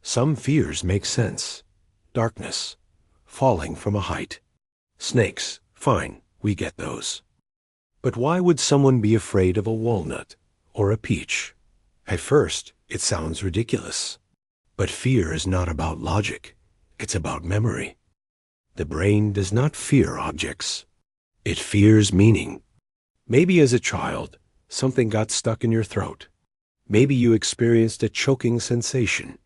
Some fears make sense. Darkness, falling from a height. Snakes, fine, we get those. But why would someone be afraid of a walnut or a peach? At first, it sounds ridiculous. But fear is not about logic. It's about memory. The brain does not fear objects. It fears meaning. Maybe as a child, something got stuck in your throat. Maybe you experienced a choking sensation.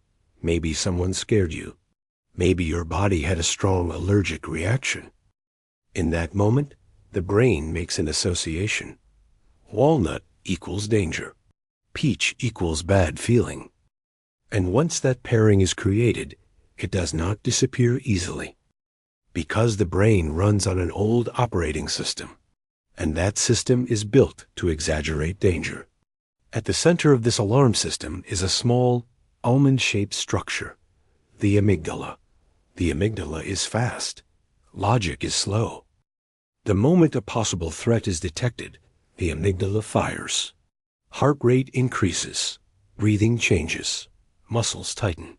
Maybe someone scared you. Maybe your body had a strong allergic reaction. In that moment, the brain makes an association. Walnut equals danger. Peach equals bad feeling. And once that pairing is created, it does not disappear easily. Because the brain runs on an old operating system, and that system is built to exaggerate danger. At the center of this alarm system is a small, almond-shaped structure, the amygdala. The amygdala is fast. Logic is slow. The moment a possible threat is detected, the amygdala fires. Heart rate increases. Breathing changes. Muscles tighten.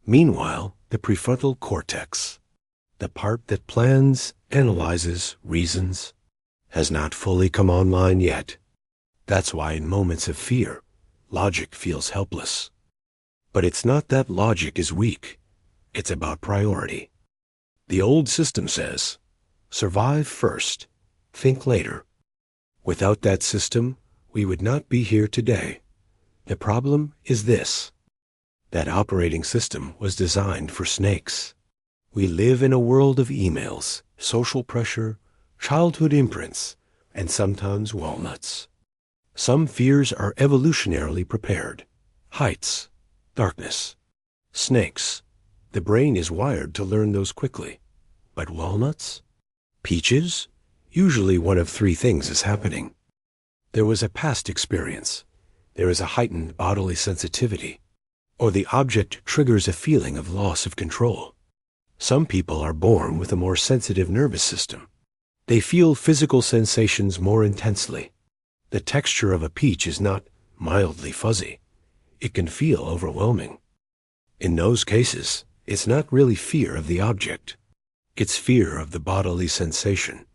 Meanwhile, the prefrontal cortex, the part that plans, analyzes, reasons, has not fully come online yet. That's why in moments of fear, logic feels helpless. But it's not that logic is weak. It's about priority. The old system says, survive first, think later. Without that system, we would not be here today. The problem is this. That operating system was designed for snakes. We live in a world of emails, social pressure, childhood imprints, and sometimes walnuts. Some fears are evolutionarily prepared. Heights, darkness, snakes. The brain is wired to learn those quickly. But walnuts? Peaches? Usually one of three things is happening. There was a past experience. There is a heightened bodily sensitivity. Or the object triggers a feeling of loss of control. Some people are born with a more sensitive nervous system. They feel physical sensations more intensely. The texture of a peach is not mildly fuzzy. It can feel overwhelming. In those cases, it's not really fear of the object. It's fear of the bodily sensation.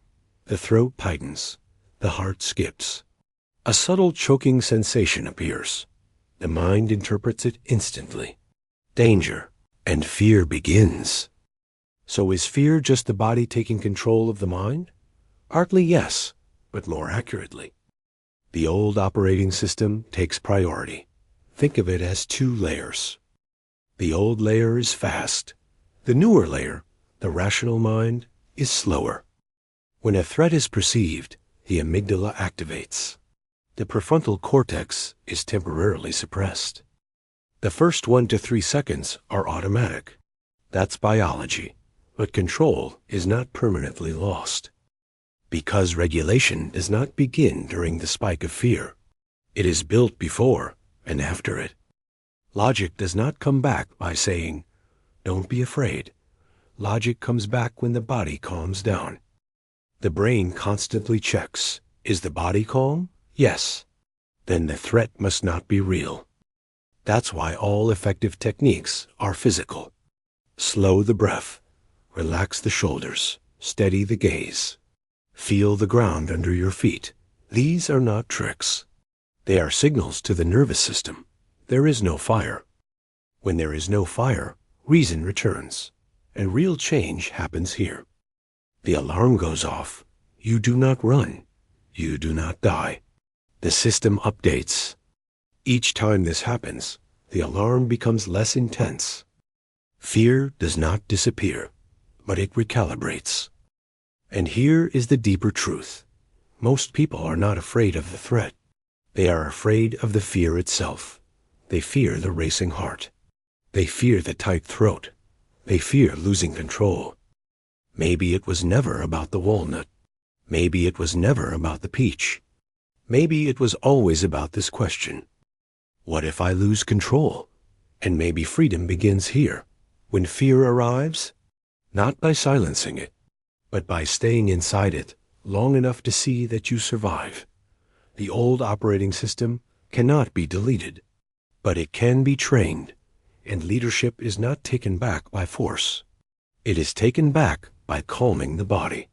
The throat tightens. The heart skips. A subtle choking sensation appears. The mind interprets it instantly. Danger, and fear begins. So is fear just the body taking control of the mind? Partly yes, but more accurately. The old operating system takes priority. Think of it as two layers. The old layer is fast. The newer layer, the rational mind, is slower. When a threat is perceived, the amygdala activates. The prefrontal cortex is temporarily suppressed. The first 1 to 3 seconds are automatic. That's biology, but control is not permanently lost. Because regulation does not begin during the spike of fear. It is built before and after it. Logic does not come back by saying, "Don't be afraid." Logic comes back when the body calms down. The brain constantly checks, is the body calm? Yes. Then the threat must not be real. That's why all effective techniques are physical. Slow the breath, relax the shoulders, steady the gaze. Feel the ground under your feet. These are not tricks. They are signals to the nervous system. There is no fire. When there is no fire, reason returns, and real change happens here. The alarm goes off. You do not run. You do not die. The system updates. Each time this happens, the alarm becomes less intense. Fear does not disappear, but it recalibrates. And here is the deeper truth. Most people are not afraid of the threat. They are afraid of the fear itself. They fear the racing heart. They fear the tight throat. They fear losing control. Maybe it was never about the walnut. Maybe it was never about the peach. Maybe it was always about this question. What if I lose control? And maybe freedom begins here, when fear arrives, not by silencing it, but by staying inside it long enough to see that you survive. The old operating system cannot be deleted, but it can be trained. and leadership is not taken back by force. It is taken back by calming the body.